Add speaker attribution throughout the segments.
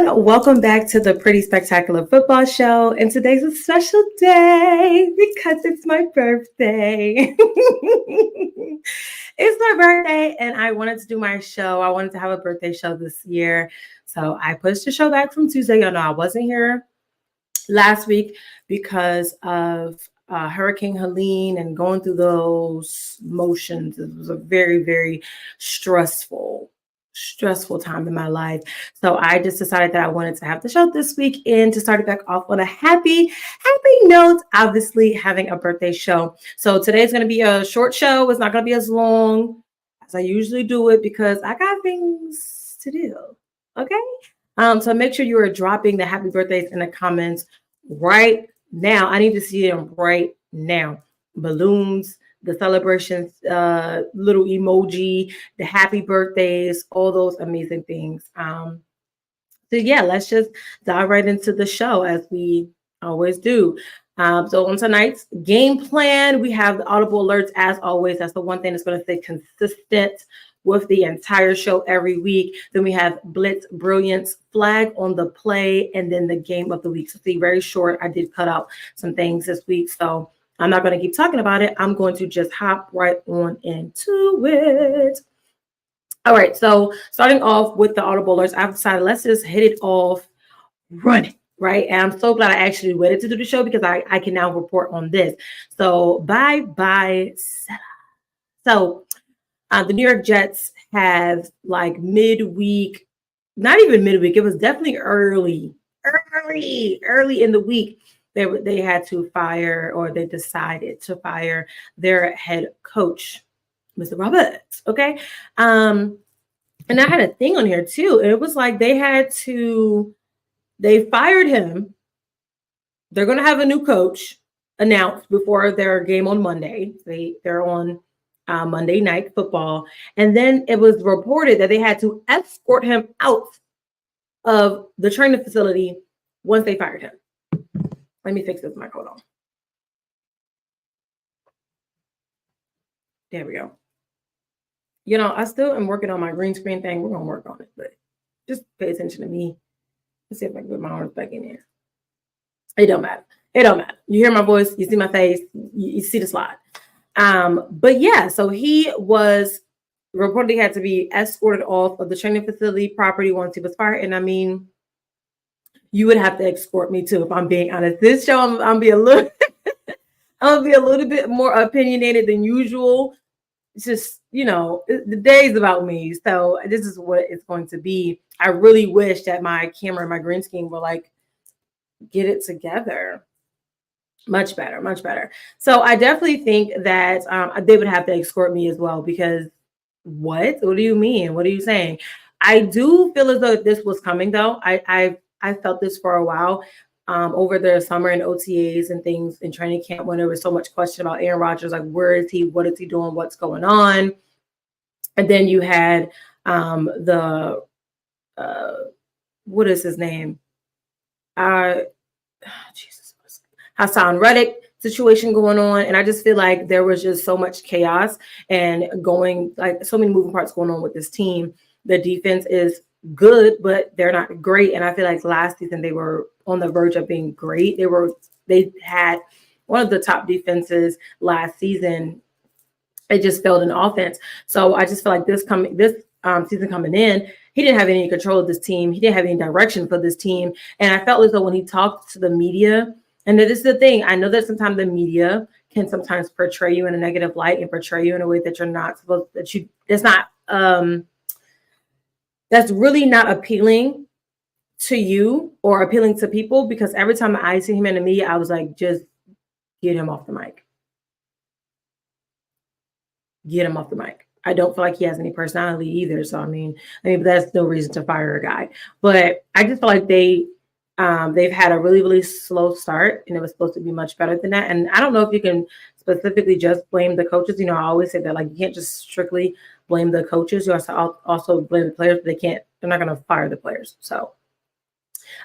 Speaker 1: everyone. Welcome back to the Pretty Spectacular Football Show. And today's a special day because it's my birthday. It's my birthday and I wanted to do my show. I wanted to have a birthday show this year. So I pushed the show back from Tuesday. Y'all know I wasn't here last week because of Hurricane Helene and going through those motions. It was a very, very stressful time in my life. So I just decided that I wanted to have the show this week and to start it back off on a happy note, obviously having a birthday show. So today's going to be a short show. It's not going to be as long as I usually do it because I got things to do. Okay. So make sure you are dropping the happy birthdays in the comments right now. I need to see them right now. Balloons, the celebrations, little emoji, the happy birthdays, all those amazing things. So yeah, let's just dive right into the show as we always do. So on tonight's game plan, we have the audible alerts as always. That's the one thing that's going to stay consistent with the entire show every week. Then we have Blitz Brilliance, flag on the play, and then the game of the week. So see, very short. I did cut out some things this week, so I'm not going to keep talking about it. I'm going to just hop right on into it. All right, so starting off with the audible alerts, I've decided let's just hit it off running, right? And I'm so glad I actually waited to do the show because I can now report on this. So bye, Sarah. So the New York Jets have like midweek, not even midweek, it was definitely early in the week. They had to fire, or they decided to fire their head coach, Mr. Roberts. Okay. And I had a thing on here too. It was like they fired him. They're going to have a new coach announced before their game on Monday. They're on Monday Night Football. And then it was reported that they had to escort him out of the training facility once they fired him. Let me fix this mic. Hold on. There we go. You know, I still am working on my green screen thing. We're going to work on it, but just pay attention to me. Let's see if I can put my arms back in there. It don't matter. You hear my voice. You see my face. You see the slide. But yeah, so he was reportedly had to be escorted off of the training facility property once he was fired. And I mean, you would have to escort me too, if I'm being honest. This show, I'm gonna be a little bit more opinionated than usual. It's just, you know, the day's about me. So this is what it's going to be. I really wish that my camera and my green screen were like, get it together. Much better. So I definitely think that they would have to escort me as well, because what do you mean? What are you saying? I do feel as though this was coming though. I felt this for a while over the summer and OTAs and things in training camp, when there was so much question about Aaron Rodgers, like where is he? What is he doing? What's going on? And then you had what is his name? Jesus, Hassan Reddick situation going on. And I just feel like there was just so much chaos and going, like so many moving parts going on with this team. The defense is good, but they're not great. And I feel like last season they were on the verge of being great. They had one of the top defenses last season. It just failed in offense. So I just feel like this season coming in, he didn't have any control of this team. He didn't have any direction for this team. And I felt as though when he talked to the media, and this is the thing, I know that sometimes the media can sometimes portray you in a negative light and portray you in a way that you're not supposed to, that's really not appealing to you or appealing to people, because every time I see him in the media, I was like, just get him off the mic. Get him off the mic. I don't feel like he has any personality either. So, I mean, that's no reason to fire a guy. But I just feel like they've had a really, really slow start, and it was supposed to be much better than that. And I don't know if you can specifically just blame the coaches. You know, I always say that, like, you can't just strictly blame the coaches. You also blame the players, but they're not going to fire the players. So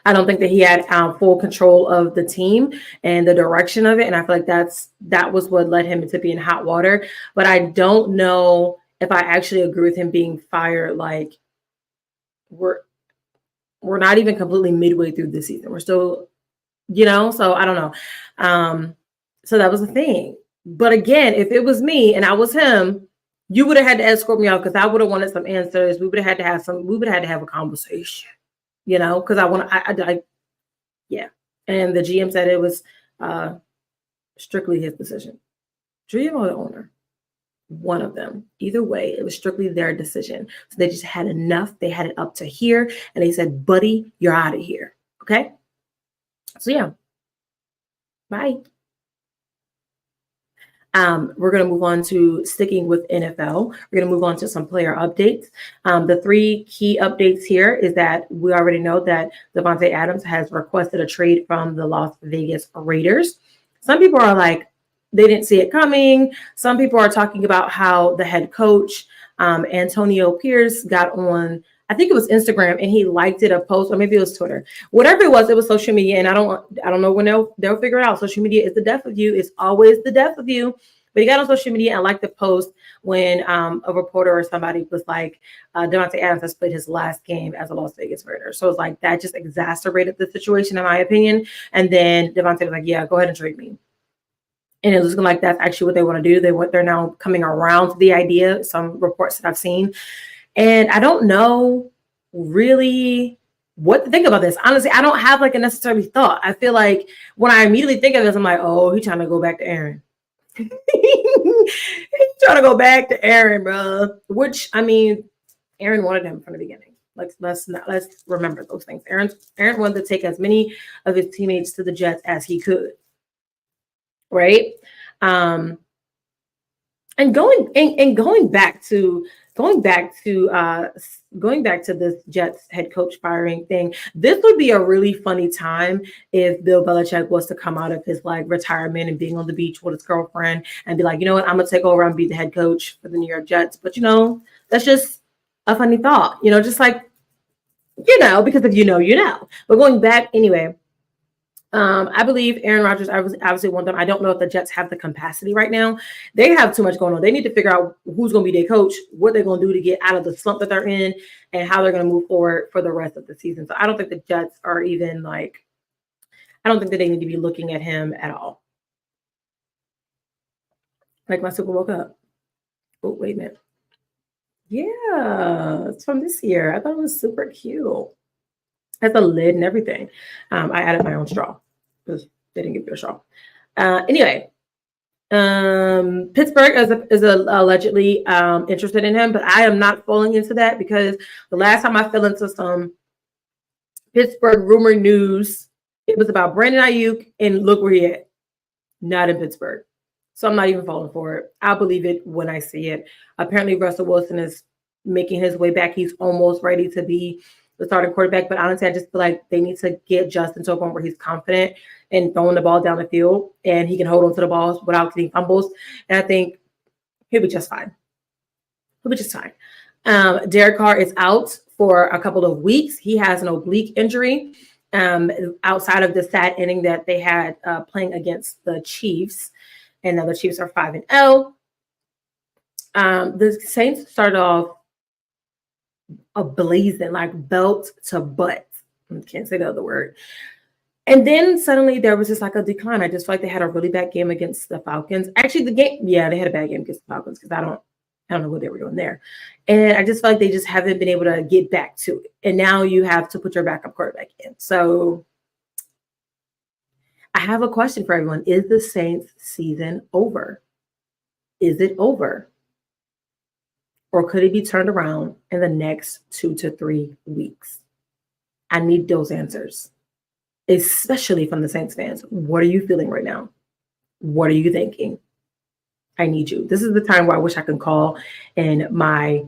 Speaker 1: I don't think that he had full control of the team and the direction of it. And I feel like that was what led him to be in hot water. But I don't know if I actually agree with him being fired. Like, We're not even completely midway through the season. We're still, so I don't know. So that was the thing. But again, if it was me and I was him, you would have had to escort me out because I would have wanted some answers. We would have had to have a conversation, because yeah. And the GM said it was strictly his decision. GM or the owner? One of them. Either way, it was strictly their decision. So they just had enough. They had it up to here. And they said, buddy, you're out of here. Okay? So yeah. Bye. We're going to move on to sticking with NFL. We're going to move on to some player updates. The 3 key updates here is that we already know that Devante Adams has requested a trade from the Las Vegas Raiders. Some people are like, they didn't see it coming. Some people are talking about how the head coach, Antonio Pierce, got on, I think it was Instagram, and he liked a post, or maybe it was Twitter. Whatever it was social media, and I don't know when they'll figure it out. Social media is the death of you. It's always the death of you. But he got on social media and liked the post when a reporter or somebody was like, Devante Adams has played his last game as a Las Vegas Raider. So it's like that just exacerbated the situation, in my opinion. And then Devante was like, yeah, go ahead and trade me. And it was looking like that's actually what they want to do. They're now coming around to the idea, some reports that I've seen. And I don't know really what to think about this. Honestly, I don't have like a necessarily thought. I feel like when I immediately think of this, I'm like, oh, he's trying to go back to Aaron. He's trying to go back to Aaron, bro. Which, I mean, Aaron wanted him from the beginning. Like, let's remember those things. Aaron wanted to take as many of his teammates to the Jets as he could. Right. And going back to this Jets head coach firing thing, this would be a really funny time if Bill Belichick was to come out of his like retirement and being on the beach with his girlfriend and be like, you know what, I'm gonna take over and be the head coach for the New York Jets. But that's just a funny thought, just like, because if you know. But going back anyway. I believe Aaron Rodgers obviously want them. I don't know if the Jets have the capacity right now. They have too much going on. They need to figure out who's going to be their coach, what they're going to do to get out of the slump that they're in, and how they're going to move forward for the rest of the season. So I don't think the Jets are even like, I don't think that they need to be looking at him at all. Like my super woke up. Oh, wait a minute. Yeah, it's from this year. I thought it was super cute. Has a lid and everything. I added my own straw because they didn't give you a straw. Anyway, Pittsburgh is allegedly interested in him, but I am not falling into that because the last time I fell into some Pittsburgh rumor news, it was about Brandon Ayuk, and look where he at. Not in Pittsburgh. So I'm not even falling for it. I'll believe it when I see it. Apparently, Russell Wilson is making his way back. He's almost ready to be the starting quarterback, but honestly, I just feel like they need to get Justin to a point where he's confident in throwing the ball down the field and he can hold on to the balls without getting fumbles. And I think he'll be just fine. Derek Carr is out for a couple of weeks. He has an oblique injury outside of the sad inning that they had playing against the Chiefs. And now the Chiefs are 5-0. The Saints started off blazing, like belt to butt. I can't say the other word. And then suddenly there was just like a decline. I just feel like they had a really bad game against the Falcons. Actually, they had a bad game against the Falcons because I don't know what they were doing there. And I just feel like they just haven't been able to get back to it. And now you have to put your backup quarterback in. So I have a question for everyone. Is the Saints season over? Is it over? Or could it be turned around in the next 2 to 3 weeks? I need those answers, especially from the Saints fans. What are you feeling right now? What are you thinking? I need you. This is the time where I wish I could call in my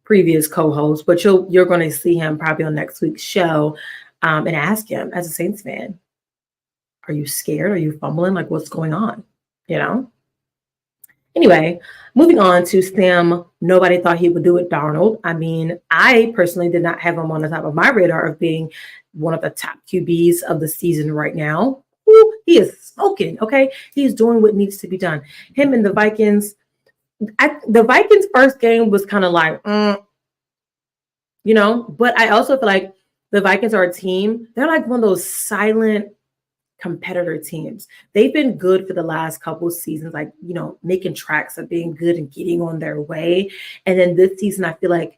Speaker 1: previous co-host, but you're going to see him probably on next week's show and ask him as a Saints fan, are you scared? Are you fumbling? Like, what's going on? Anyway, moving on to Sam. Nobody thought he would do it, Darnold. I mean, I personally did not have him on the top of my radar of being one of the top QBs of the season right now. Ooh, he is smoking, okay? He's doing what needs to be done. Him and the Vikings. The Vikings' first game was kind of like, But I also feel like the Vikings are a team. They're like one of those silent competitor teams. They've been good for the last couple of seasons, like, making tracks of being good and getting on their way. And then this season, I feel like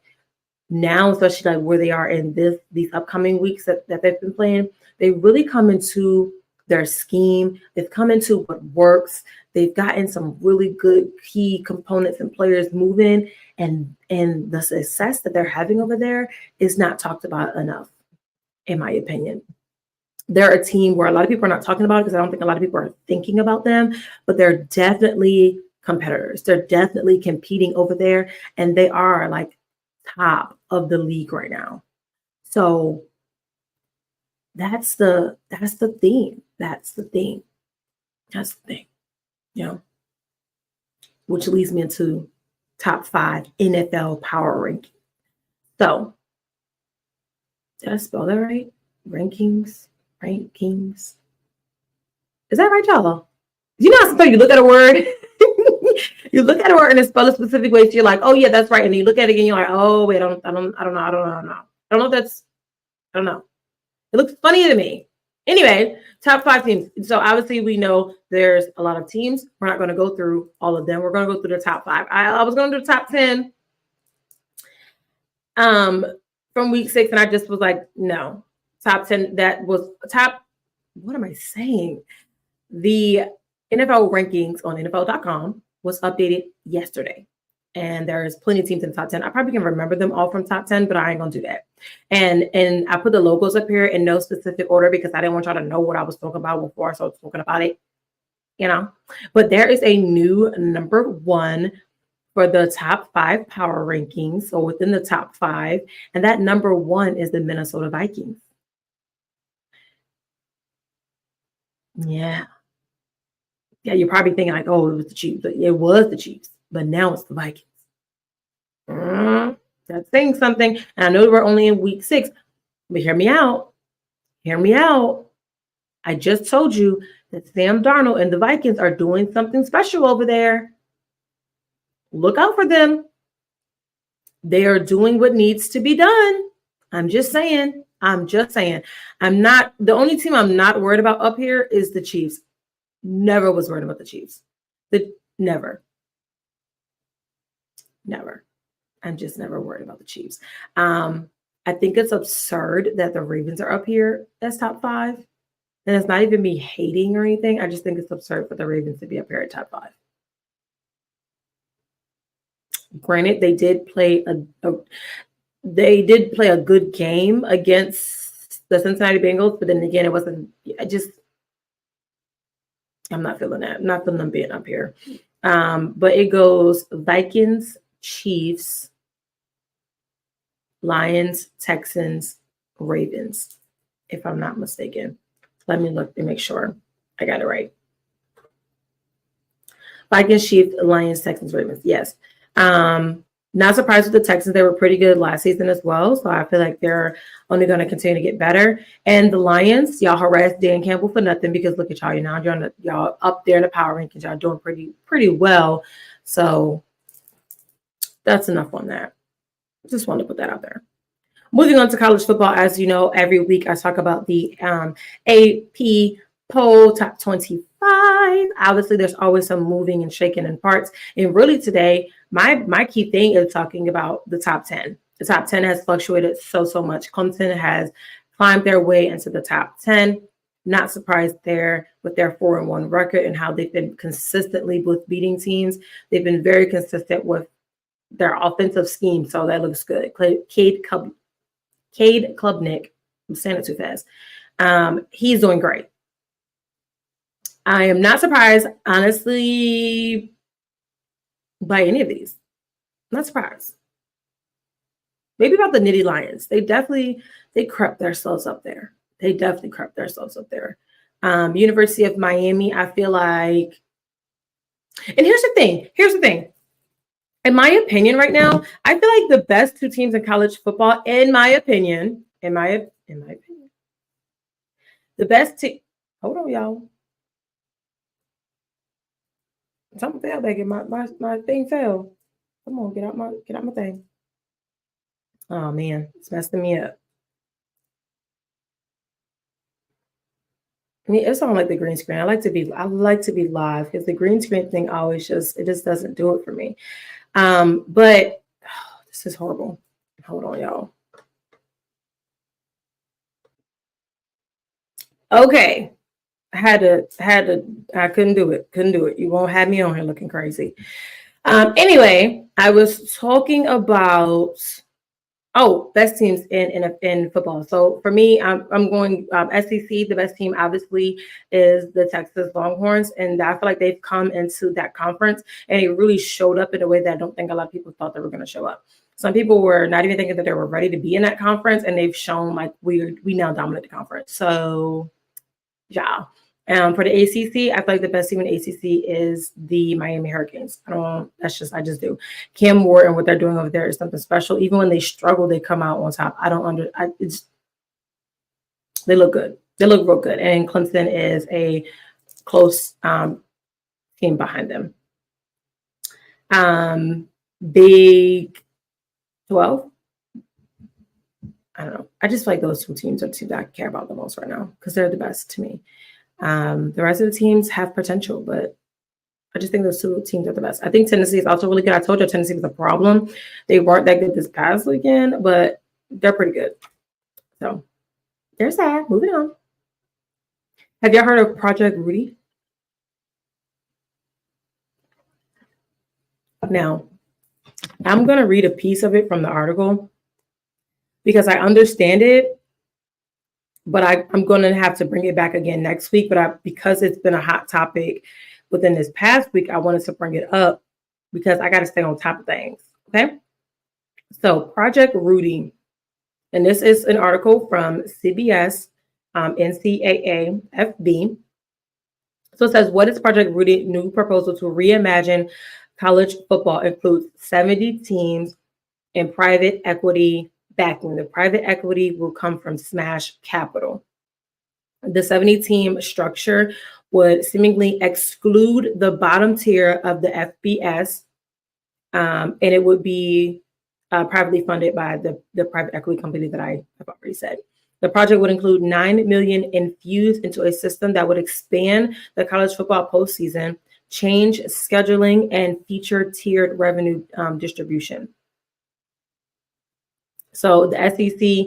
Speaker 1: now, especially like where they are in these upcoming weeks that they've been playing, they really come into their scheme. They've come into what works. They've gotten some really good key components and players moving, and the success that they're having over there is not talked about enough, in my opinion. They're a team where a lot of people are not talking about it because I don't think a lot of people are thinking about them, but they're definitely competitors. They're definitely competing over there, and they are like top of the league right now. So that's the theme. That's the thing. That's the thing. Which leads me into top 5 NFL power ranking. So did I spell that right? Rankings. Is that right, y'all? You know, sometimes you look at a word, you look at a word and it's spelled a specific way, so you're like, oh yeah, that's right. And then you look at it again, you're like, oh wait, I don't know. I don't know. It looks funny to me. Anyway, top 5 teams. So obviously we know there's a lot of teams. We're not going to go through all of them. We're going to go through the top 5. I was going to do the top 10 from week 6, and I just was like, no. Top 10, that was top, what am I saying? The NFL rankings on NFL.com was updated yesterday. And there's plenty of teams in the top 10. I probably can remember them all from top 10, but I ain't gonna do that. And I put the logos up here in no specific order because I didn't want y'all to know what I was talking about before I started talking about it. But there is a new number 1 for the top 5 power rankings. So within the top 5, and that number 1 is the Minnesota Vikings. Yeah, you're probably thinking like, oh, it was the Chiefs. It was the Chiefs, but now it's the Vikings. That's saying something. And I know we're only in week 6, but hear me out. I just told you that Sam Darnold and the Vikings are doing something special over there. Look out for them. They are doing what needs to be done. I'm just saying. I'm not, the only team I'm not worried about up here is the Chiefs. Never was worried about the Chiefs. Never. I'm just never worried about the Chiefs. I think it's absurd that the Ravens are up here as top 5. And it's not even me hating or anything. I just think it's absurd for the Ravens to be up here at top 5. Granted, they did play a good game against the Cincinnati Bengals, but then again, it wasn't. I'm not feeling that. I'm not feeling them being up here. But it goes Vikings, Chiefs, Lions, Texans, Ravens, if I'm not mistaken. Let me look and make sure I got it right. Vikings, Chiefs, Lions, Texans, Ravens. Yes. Not surprised with the Texans. They were pretty good last season as well. So I feel like they're only going to continue to get better. And the Lions, y'all harassed Dan Campbell for nothing because look at y'all. Y'all up there in the power rankings. Y'all doing pretty well. So that's enough on that. Just wanted to put that out there. Moving on to college football, as you know, every week I talk about the AP poll top 25. Obviously, there's always some moving and shaking in parts. And really today, my key thing is talking about the top 10. The top 10 has fluctuated so much. Clemson has climbed their way into the top 10. Not surprised there with their 4-1 record and how they've been consistently with beating teams. They've been very consistent with their offensive scheme, so that looks good. Cade Klubnik, I'm saying it too fast. He's doing great. I am not surprised, honestly, by any of these. Not surprised. Maybe about the Nittany Lions. They crept themselves up there. University of Miami, I feel like. And here's the thing. In my opinion right now, I feel like the best 2 teams in college football, in my opinion, the best team. Hold on, y'all. Something fell back in my thing fell. Come on, get out my thing. Oh man, it's messing me up. I mean, it's on like the green screen. I like to be live because the green screen thing always it just doesn't do it for me. But this is horrible. Hold on, y'all. Okay. I couldn't do it. Couldn't do it. You won't have me on here looking crazy. Anyway, I was talking about best teams in football. So for me, I'm going SEC. The best team obviously is the Texas Longhorns, and I feel like they've come into that conference and it really showed up in a way that I don't think a lot of people thought they were going to show up. Some people were not even thinking that they were ready to be in that conference, and they've shown like we now dominate the conference. So yeah. For the ACC, I feel like the best team in the ACC is the Miami Hurricanes. I just do. Cam Ward and what they're doing over there is something special. Even when they struggle, they come out on top. They look good. They look real good. And Clemson is a close team behind them. Big 12. I don't know. I just feel like those two teams are two that I care about the most right now because they're the best to me. The rest of the teams have potential, but I just think those two teams are the best. I think Tennessee is also really good. I told you Tennessee was a problem. They weren't that good this past weekend, but they're pretty good. So there's that. Moving on. Have y'all heard of Project Rudy? Now, I'm going to read a piece of it from the article because I understand it, but I'm going to have to bring it back again next week. But because it's been a hot topic within this past week, I wanted to bring it up because I got to stay on top of things. Okay. So Project Rudy, and this is an article from CBS, NCAA, FB. So it says, what is Project Rudy? New proposal to reimagine college football includes 70 teams and private equity backing. The private equity will come from Smash Capital. The 70-team structure would seemingly exclude the bottom tier of the FBS, and it would be privately funded by the private equity company that I have already said. The project would include $9 million infused into a system that would expand the college football postseason, change scheduling, and feature tiered revenue distribution. So the SEC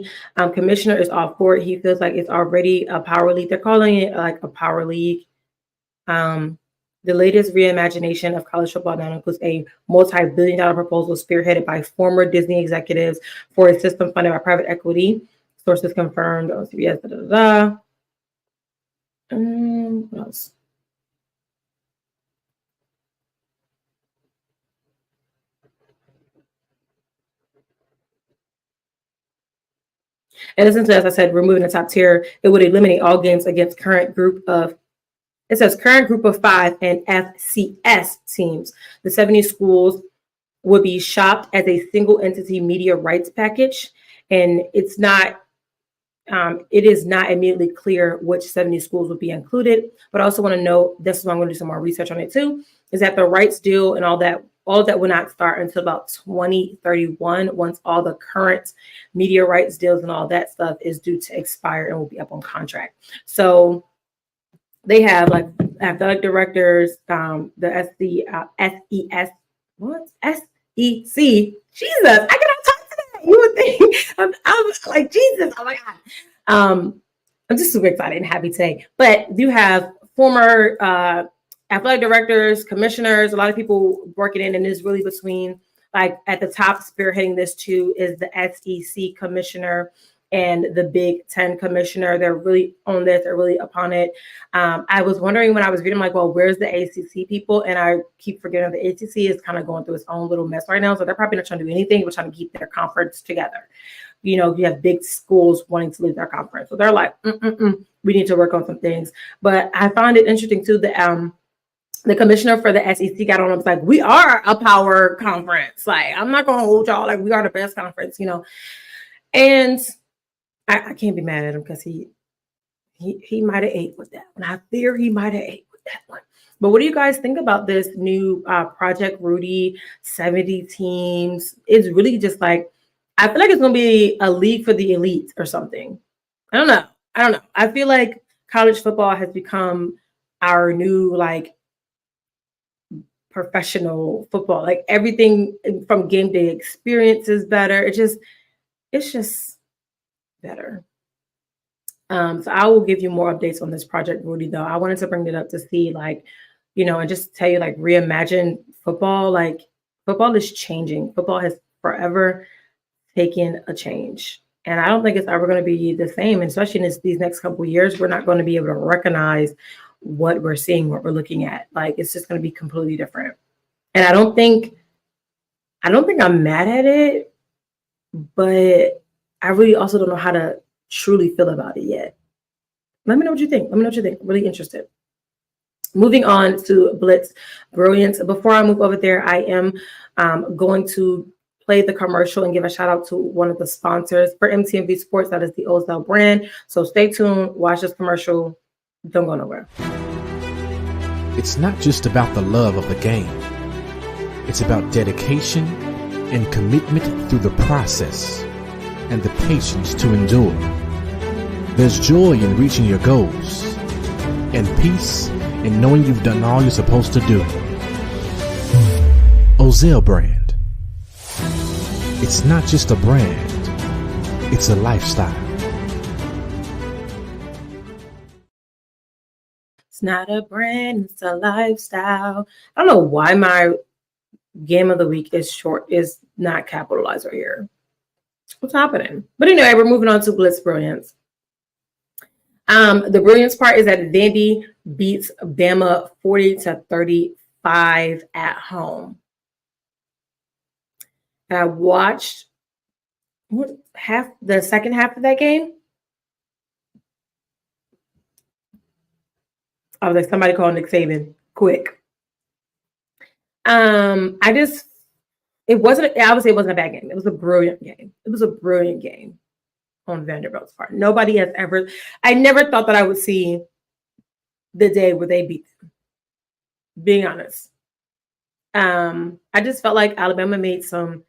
Speaker 1: commissioner is all for it. He feels like it's already a power league. They're calling it like a power league. The latest reimagination of college football now includes a multi-billion-dollar proposal spearheaded by former Disney executives for a system funded by private equity. Sources confirmed on CBS. What else? And essentially, as I said, removing the top tier, it would eliminate all games against current group of 5 and FCS teams. The 70 schools would be shopped as a single entity media rights package. And it is not immediately clear which 70 schools would be included. But I also want to note, this is why I'm going to do some more research on it too, is that the rights deal and all that will not start until about 2031, once all the current media rights deals and all that stuff is due to expire and will be up on contract. So they have like athletic directors, the SEC. Jesus, I cannot talk today. You would think I'm like Jesus. Oh my God. I'm just super excited and happy today. But you have former athletic directors, commissioners, a lot of people working in, and it's really between like at the top spearheading this too is the SEC commissioner and the Big Ten commissioner. They're really on this. They're really upon it. I was wondering when I was reading, like, well, where's the ACC people? And I keep forgetting the ACC is kind of going through its own little mess right now. So they're probably not trying to do anything, but trying to keep their conference together. You know, you have big schools wanting to leave their conference. So they're like, we need to work on some things. But I find it interesting too that the commissioner for the SEC got on and was like, we are a power conference. Like, I'm not going to hold y'all. Like, we are the best conference, you know. And I can't be mad at him because he might have ate with that one. I fear he might have ate with that one. But what do you guys think about this new Project Rudy 70 teams? It's really just like, I feel like it's going to be a league for the elite or something. I don't know. I feel like college football has become our new like professional football. Like everything from game day experience is better. It's just better. So I will give you more updates on this Project Rudy though. I wanted to bring it up to see like, and just tell you like reimagine football. Like football is changing. Football has forever taken a change. And I don't think it's ever going to be the same, especially in these next couple of years. We're not going to be able to recognize what we're seeing, what we're looking at. Like it's just going to be completely different. And I don't think I'm mad at it, but I really also don't know how to truly feel about it yet. Let me know what you think. I'm really interested. Moving on to Blitz Brilliance. Before I move over there, I am going to play the commercial and give a shout out to one of the sponsors for MTMV Sports. That is the Ozell brand. So stay tuned, watch this commercial. Don't go nowhere.
Speaker 2: It's not just about the love of the game. It's about dedication and commitment through the process and the patience to endure. There's joy in reaching your goals and peace in knowing you've done all you're supposed to do. Ozell brand. It's not just a brand, it's a lifestyle.
Speaker 1: It's not a brand, it's a lifestyle. I don't know why my game of the week is not capitalized right here. What's happening? But anyway, we're moving on to Blitz Brilliance. The brilliance part is that Vandy beats Bama 40-35 at home. And I watched the second half of that game. I was like, somebody call Nick Saban quick. It wasn't a bad game. It was a brilliant game. It was a brilliant game on Vanderbilt's part. I never thought that I would see the day where they beat them, being honest. I just felt like Alabama made some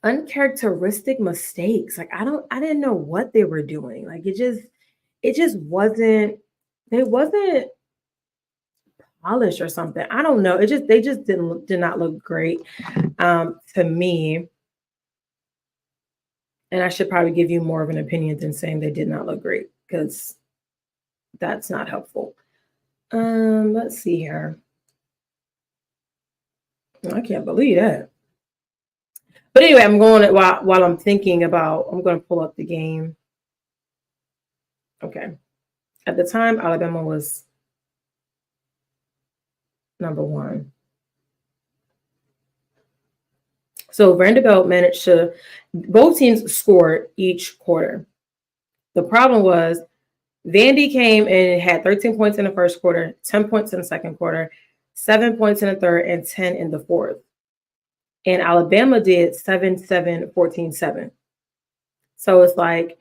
Speaker 1: uncharacteristic mistakes. Like I didn't know what they were doing. Like it just wasn't polished or something. I don't know. They just did not look great to me. And I should probably give you more of an opinion than saying they did not look great, because that's not helpful. Let's see here. I can't believe that. But anyway, I'm going while I'm thinking about, I'm going to pull up the game. Okay. At the time, Alabama was number 1. So Vanderbilt managed to, both teams scored each quarter. The problem was Vandy came and had 13 points in the first quarter, 10 points in the second quarter, 7 points in the third, and 10 in the fourth. And Alabama did 7-7, 14-7. So it's like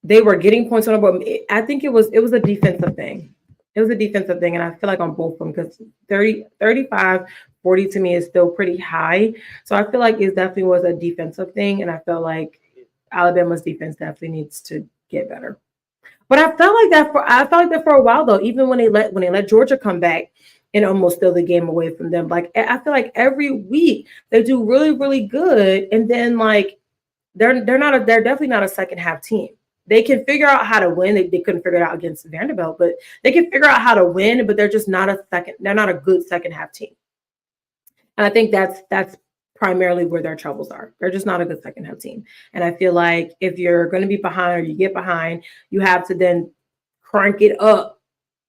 Speaker 1: they were getting points on the board. I think it was a defensive thing. It was a defensive thing, and I feel like on both of them, because 35-40 to me is still pretty high. So I feel like it definitely was a defensive thing, and I feel like Alabama's defense definitely needs to get better. But I felt like that for a while though, even when they let Georgia come back and almost steal the game away from them. Like I feel like every week they do really, really good, and then like they're definitely not a second half team. They can figure out how to win. They couldn't figure it out against Vanderbilt, but they can figure out how to win, but they're just not they're not a good second half team. And I think that's primarily where their troubles are. They're just not a good second half team. And I feel like if you're going to be behind or you get behind, you have to then crank it up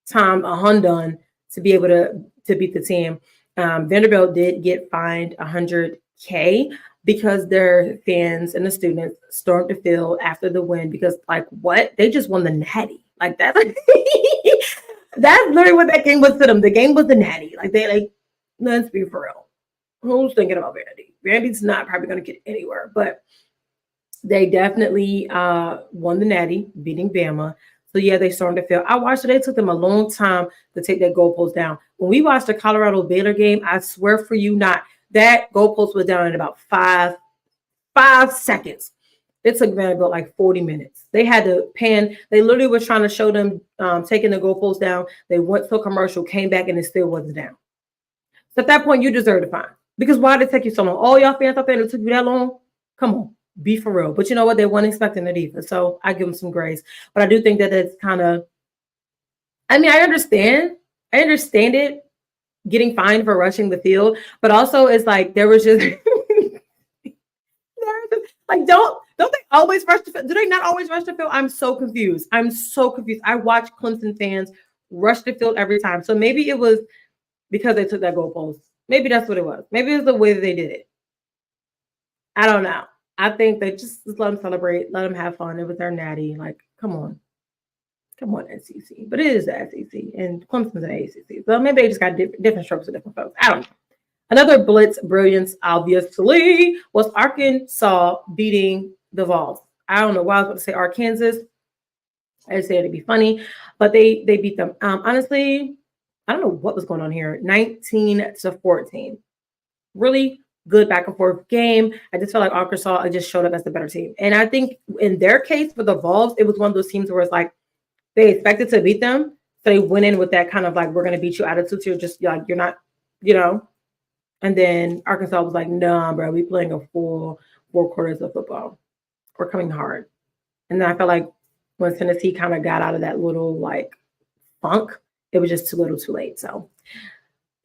Speaker 1: time 100 to be able to beat the team. Vanderbilt did get fined $100K because their fans and the students stormed the field after the win, because like what? They just won the Natty. Like that's that's literally what that game was to them. The game was the Natty. Let's be for real. Who's thinking about Vandy? Vandy's not probably going to get anywhere, but they definitely won the Natty, beating Bama. So yeah, they stormed the field. I watched it. It took them a long time to take that goalpost down. When we watched the Colorado Baylor game, I swear for you not, That goalpost was down in about five seconds. It took Vanderbilt like 40 minutes. They had to pan. They literally was trying to show them taking the goalpost down. They went to a commercial, came back, and it still wasn't down. So at that point, you deserve to fine. Because why did it take you so long? All y'all fans out there, it took you that long? Come on, be for real. But you know what? They weren't expecting it either. So I give them some grace. But I do think that it's kind of, I mean, I understand it getting fined for rushing the field. But also it's like there was just like, don't they always rush the field? Do they not always rush the field? I'm so confused. I watch Clemson fans rush the field every time. So maybe it was because they took that goalpost. Maybe that's what it was. Maybe it was the way that they did it. I don't know. I think they just let them celebrate, let them have fun. It was their natty. Like, come on, SEC. But it is the SEC, and Clemson's an ACC. So maybe they just got different strokes for different folks. I don't know. Another Blitz Brilliance, obviously, was Arkansas beating the Vols. I don't know why I was about to say Arkansas. I just said it'd be funny, but they beat them. Honestly, I don't know what was going on here. 19-14. Really good back and forth game. I just felt like Arkansas just showed up as the better team. And I think in their case for the Vols, it was one of those teams where it's like they expected to beat them. So they went in with that kind of like, we're going to beat you attitude. So you're just like, you're not, you know. And then Arkansas was like, nah, bro, we playing a full 4 quarters of football. We're coming hard. And then I felt like when Tennessee kind of got out of that little like funk, it was just too little too late. So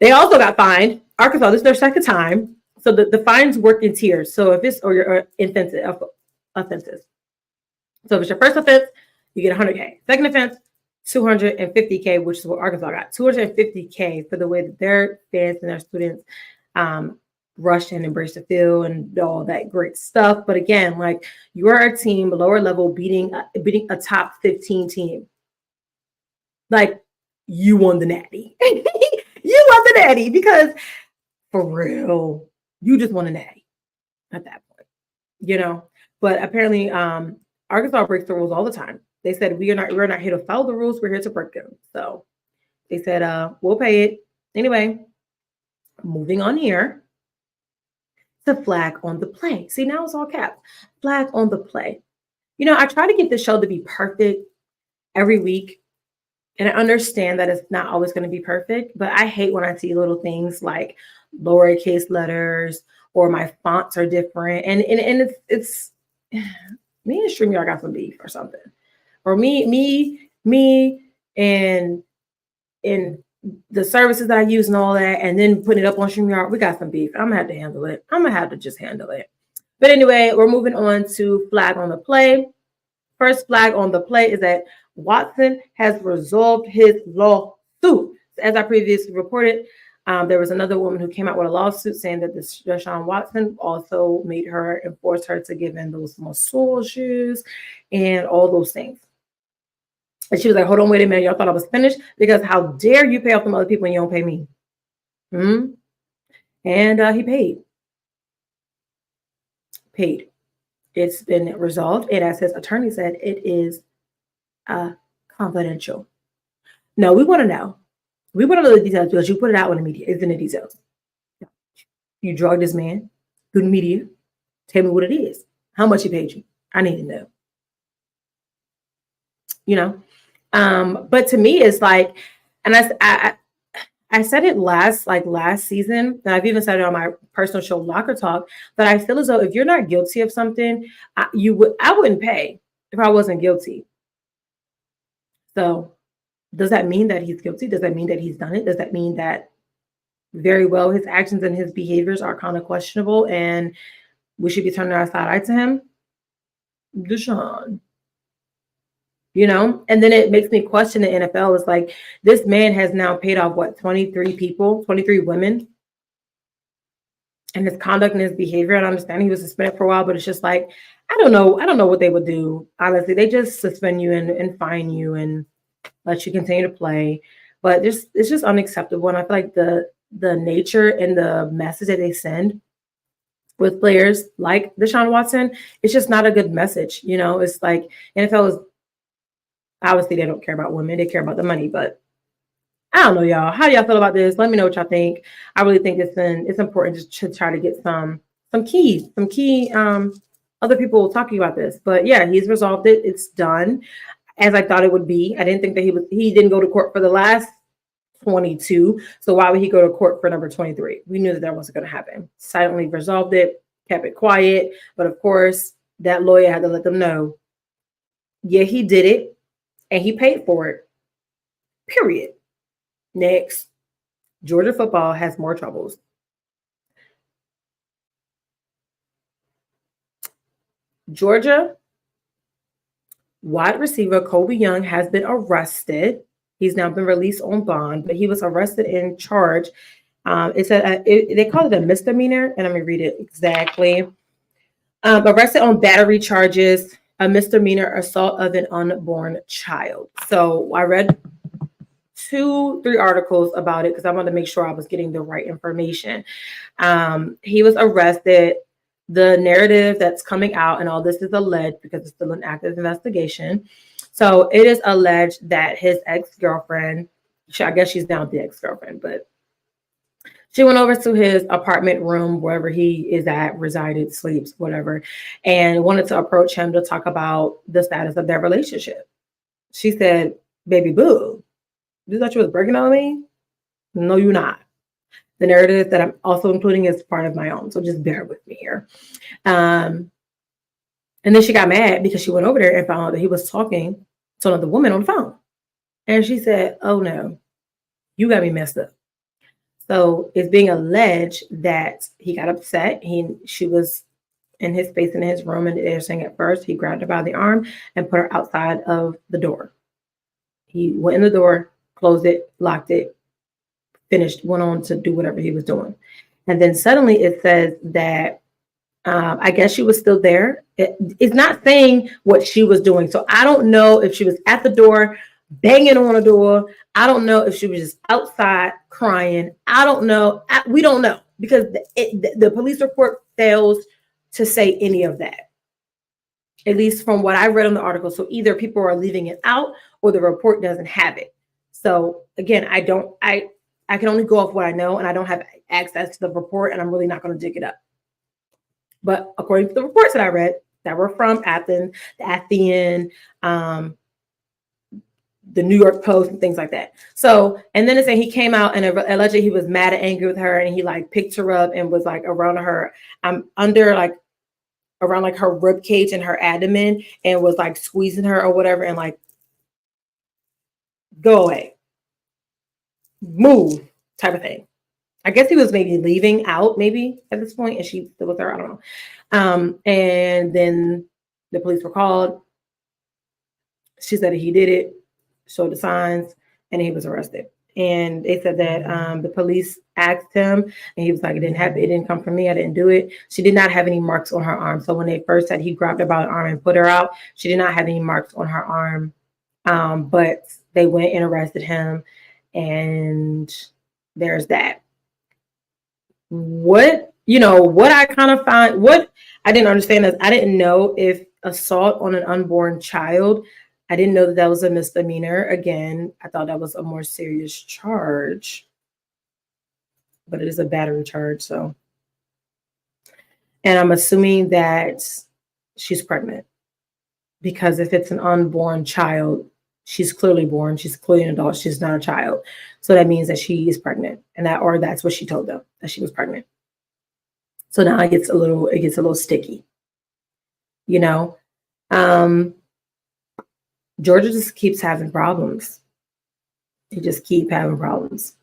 Speaker 1: they also got fined. Arkansas, this is their second time. So the fines work in tiers. So if it's or your offenses. So if it's your first offense, you get $100K. Second offense, $250K, which is what Arkansas got. $250K for the way that their fans and their students rushed and embraced the field and all that great stuff. But again, like you are a team, lower level, beating a top 15 team. Like you won the natty. You won the natty because for real, you just won a natty at that point, you know. But apparently, Arkansas breaks the rules all the time. They said we're not here to follow the rules. We're here to break them. So they said we'll pay it anyway. Moving on here. The flag on the play. See, now it's all caps. Flag on the play. You know, I try to get the show to be perfect every week. And I understand that it's not always going to be perfect, but I hate when I see little things like lowercase letters or my fonts are different. And it's me and StreamYard got some beef or something. Or me and the services that I use and all that, and then putting it up on StreamYard, we got some beef. I'm gonna have to handle it. I'm gonna have to just handle it. But anyway, we're moving on to flag on the play. First flag on the play is that Watson has resolved his lawsuit. As I previously reported, there was another woman who came out with a lawsuit saying that Deshaun Watson also made her and forced her to give in those massages and all those things. And she was like, hold on, wait a minute. Y'all thought I was finished? Because how dare you pay off them other people and you don't pay me? And he paid. It's been resolved. And as his attorney said, it is confidential. No, we want to know. We want to know the details because you put it out in the media. It's in the details. You drugged this man. Good media. Tell me what it is. How much he paid you. I need to know. You know? But to me, it's like, and I said it last season, and I've even said it on my personal show, Locker Talk, but I feel as though if you're not guilty of something, I wouldn't pay if I wasn't guilty. So does that mean that he's guilty? Does that mean that he's done it? Does that mean that very well his actions and his behaviors are kind of questionable and we should be turning our side eye to him? Deshaun. You know, and then it makes me question the NFL. It's like this man has now paid off 23 women, and his conduct and his behavior. I understand he was suspended for a while, but it's just like I don't know what they would do. Honestly, they just suspend you and fine you and let you continue to play. But it's just unacceptable, and I feel like the nature and the message that they send with players like Deshaun Watson, it's just not a good message. You know, it's like NFL is. Obviously, they don't care about women. They care about the money. But I don't know, y'all. How do y'all feel about this? Let me know what y'all think. I really think it's important just to try to get some key other people talking about this. But yeah, he's resolved it. It's done as I thought it would be. I didn't think that he didn't go to court for the last 22. So why would he go to court for number 23? We knew that wasn't going to happen. Silently resolved it, kept it quiet. But of course, that lawyer had to let them know, yeah, he did it and he paid for it. Period. Next, Georgia football has more troubles. Georgia wide receiver Colbie Young has been arrested. He's now been released on bond, but he was arrested and charged. They call it a misdemeanor, and let me read it exactly. Arrested on battery charges, a misdemeanor assault of an unborn child. So I read 2-3 articles about it because I wanted to make sure I was getting the right information. He was arrested. The narrative that's coming out, and all this is alleged because it's still an active investigation. So it is alleged that his ex-girlfriend, I guess she's now the ex-girlfriend, but she went over to his apartment room, wherever he is at, resided, sleeps, whatever, and wanted to approach him to talk about the status of their relationship. She said, "Baby boo, you thought you was breaking on me? No, you're not." The narrative that I'm also including is part of my own, so just bear with me here. And then she got mad because she went over there and found out that he was talking to another woman on the phone. And she said, "Oh no, you got me messed up." So it's being alleged that he got upset. She was in his space in his room, and they're saying at first he grabbed her by the arm and put her outside of the door. He went in the door, closed it, locked it, finished, went on to do whatever he was doing. And then suddenly it says that I guess she was still there. It's not saying what she was doing. So I don't know if she was at the door, banging on the door. I don't know if she was just outside crying. I don't know. We don't know because the police report fails to say any of that, at least from what I read in the article. So either people are leaving it out or the report doesn't have it. So again, I can only go off what I know, and I don't have access to the report, and I'm really not going to dig it up. But according to the reports that I read that were from Athens, the Athenian, the New York Post, and things like that. So, and then it's saying he came out and allegedly he was mad and angry with her, and he like picked her up and was like around her, around like her rib cage and her abdomen, and was like squeezing her or whatever, and like, go away, move, type of thing. I guess he was maybe leaving out maybe at this point, and she still with her. I don't know. And then the police were called. She said that he did it, showed the signs, and he was arrested. And they said that the police asked him, and he was like, it didn't come from me. I didn't do it. She did not have any marks on her arm. So when they first said he grabbed her by the arm and put her out, she did not have any marks on her arm. But they went and arrested him, and there's that. What I kind of find, what I didn't understand is I didn't know if assault on an unborn child, I didn't know that was a misdemeanor. Again, I thought that was a more serious charge, but it is a battery charge. So, and I'm assuming that she's pregnant, because if it's an unborn child, she's clearly born. She's clearly an adult. She's not a child. So that means that she is pregnant, and that's what she told them, that she was pregnant. So now it gets a little sticky, Georgia just keeps having problems. He just keep having problems.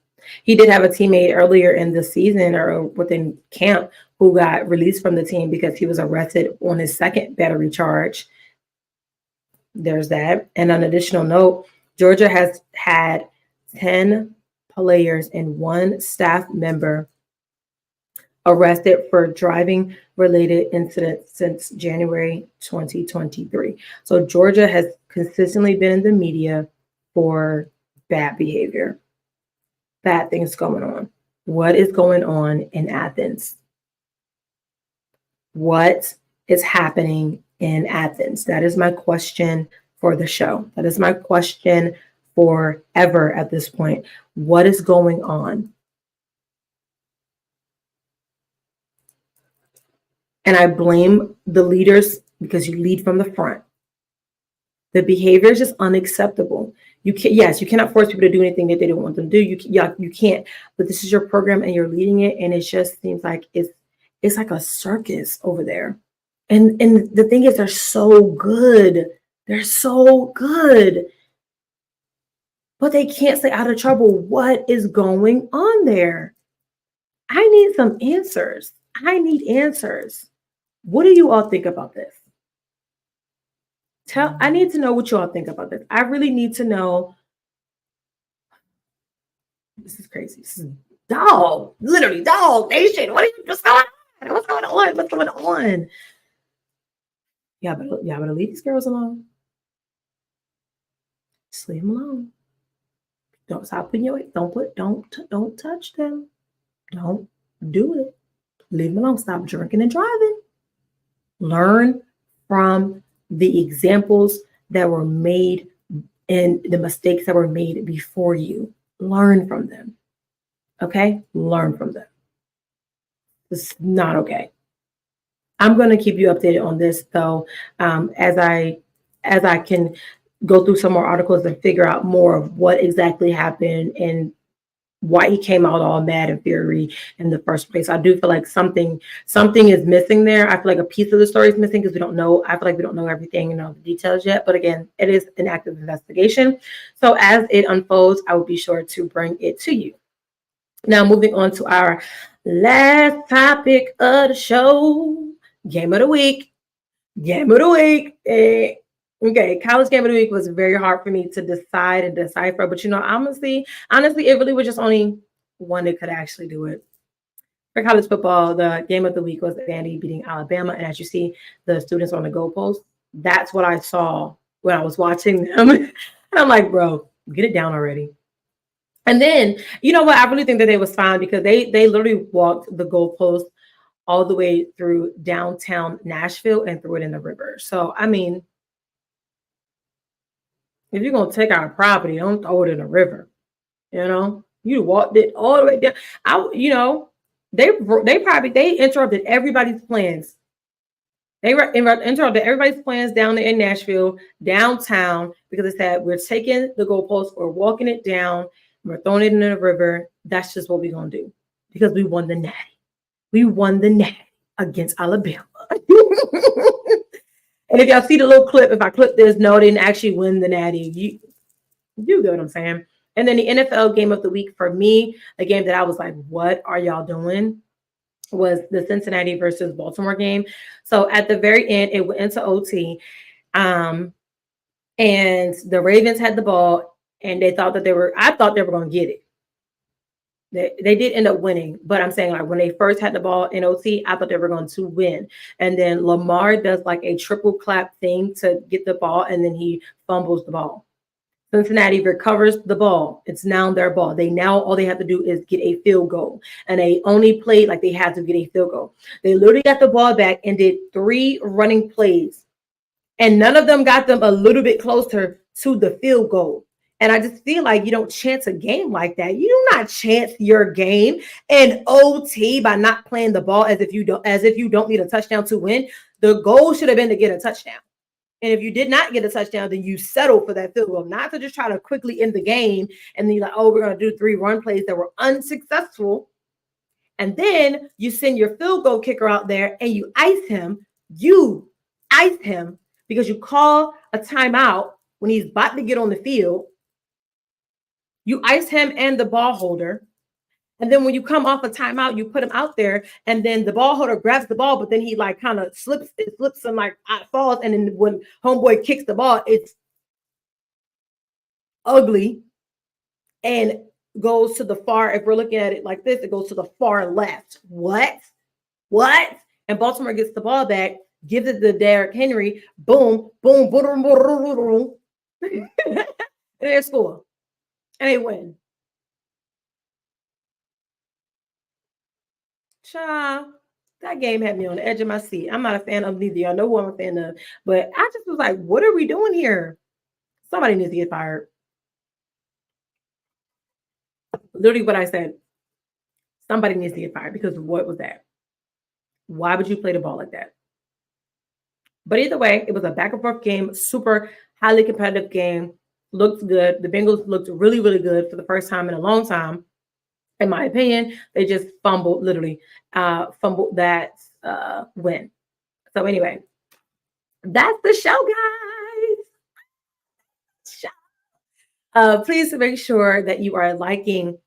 Speaker 1: He did have a teammate earlier in the season or within camp who got released from the team because he was arrested on his second battery charge. There's that. And on an additional note, Georgia has had 10 players and 1 staff member arrested for driving related incidents since January 2023. So Georgia has consistently been in the media for bad behavior, bad things going on. What is going on in Athens? What is happening in Athens? That is my question for the show. That is my question forever at this point. What is going on? And I blame the leaders because you lead from the front. The behavior is just unacceptable. You cannot force people to do anything that they don't want them to do. You can't. But this is your program and you're leading it, and it just seems like it's like a circus over there. And the thing is, they're so good. They're so good. But they can't stay out of trouble. What is going on there? I need some answers. I need answers. What do you all think about this? I need to know what you all think about this. I really need to know. This is crazy. This is literally dog nation. What's going on? What's going on? What's going on? Yeah, but leave these girls alone. Just leave them alone. Don't stop putting your don't touch them. Don't do it. Leave them alone. Stop drinking and driving. Learn from the examples that were made and the mistakes that were made before you. Learn from them. Okay? Learn from them. It's not okay. I'm going to keep you updated on this, though, as I can go through some more articles and figure out more of what exactly happened and why he came out all mad and fiery in the first place. I do feel like something is missing there. I feel like a piece of the story is missing because we don't know. I feel like we don't know everything and all the details yet. But again, it is an active investigation. So as it unfolds, I will be sure to bring it to you. Now, moving on to our last topic of the show, game of the week. Game of the week. Okay, college game of the week was very hard for me to decide and decipher, but honestly, it really was just only one that could actually do it. For college football, the game of the week was Vandy beating Alabama, and as you see, the students on the goalpost, that's what I saw when I was watching them. And I'm like, bro, get it down already. And then, you know what? I really think that they was fine because they literally walked the goalpost all the way through downtown Nashville and threw it in the river. So, I mean, if you're going to take our property, don't throw it in the river. You walked it all the way down. They interrupted everybody's plans. They interrupted everybody's plans down there in Nashville, downtown, because they said, we're taking the goalpost, we're walking it down, we're throwing it in the river. That's just what we're going to do because we won the natty. We won the natty against Alabama. And if y'all see the little clip, if I clip this, no, they didn't actually win the natty. You get what I'm saying? And then the NFL game of the week for me, a game that I was like, what are y'all doing? Was the Cincinnati versus Baltimore game. So at the very end, it went into OT. And the Ravens had the ball and I thought they were going to get it. They did end up winning, but I'm saying like when they first had the ball in OT, I thought they were going to win. And then Lamar does like a triple clap thing to get the ball, and then he fumbles the ball. Cincinnati recovers the ball. It's now their ball. All they have to do is get a field goal, and they only played like they had to get a field goal. They literally got the ball back and did 3 running plays, and none of them got them a little bit closer to the field goal. And I just feel like you don't chance a game like that. You do not chance your game in OT by not playing the ball as if you don't need a touchdown to win. The goal should have been to get a touchdown. And if you did not get a touchdown, then you settle for that field goal, not to just try to quickly end the game. And then you're like, oh, we're going to do 3 run plays that were unsuccessful. And then you send your field goal kicker out there and you ice him. You ice him because you call a timeout when he's about to get on the field. You ice him and the ball holder. And then when you come off a timeout, you put him out there, and then the ball holder grabs the ball, but then he like kind of slips and like falls. And then when homeboy kicks the ball, it's ugly and goes to the far. If we're looking at it like this, it goes to the far left. What? And Baltimore gets the ball back, gives it to Derrick Henry. Boom, boom, boom, boom, boom, boom. And they score. And they win. Child, that game had me on the edge of my seat. I'm not a fan of neither. Y'all know who I'm a fan of. But I just was like, what are we doing here? Somebody needs to get fired. Literally what I said. Somebody needs to get fired because what was that? Why would you play the ball like that? But either way, it was a back and forth game, super highly competitive game. Looked good. The Bengals looked really, really good for the first time in a long time. In my opinion, they just fumbled that win. So anyway, that's the show, guys. Please make sure that you are liking,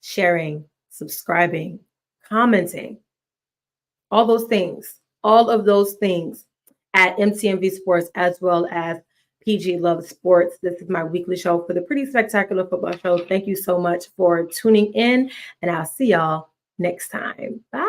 Speaker 1: sharing, subscribing, commenting, all of those things at MTMV Sports as well as PG Love Sports. This is my weekly show for the Pretty Spectacular Football Show. Thank you so much for tuning in, and I'll see y'all next time. Bye.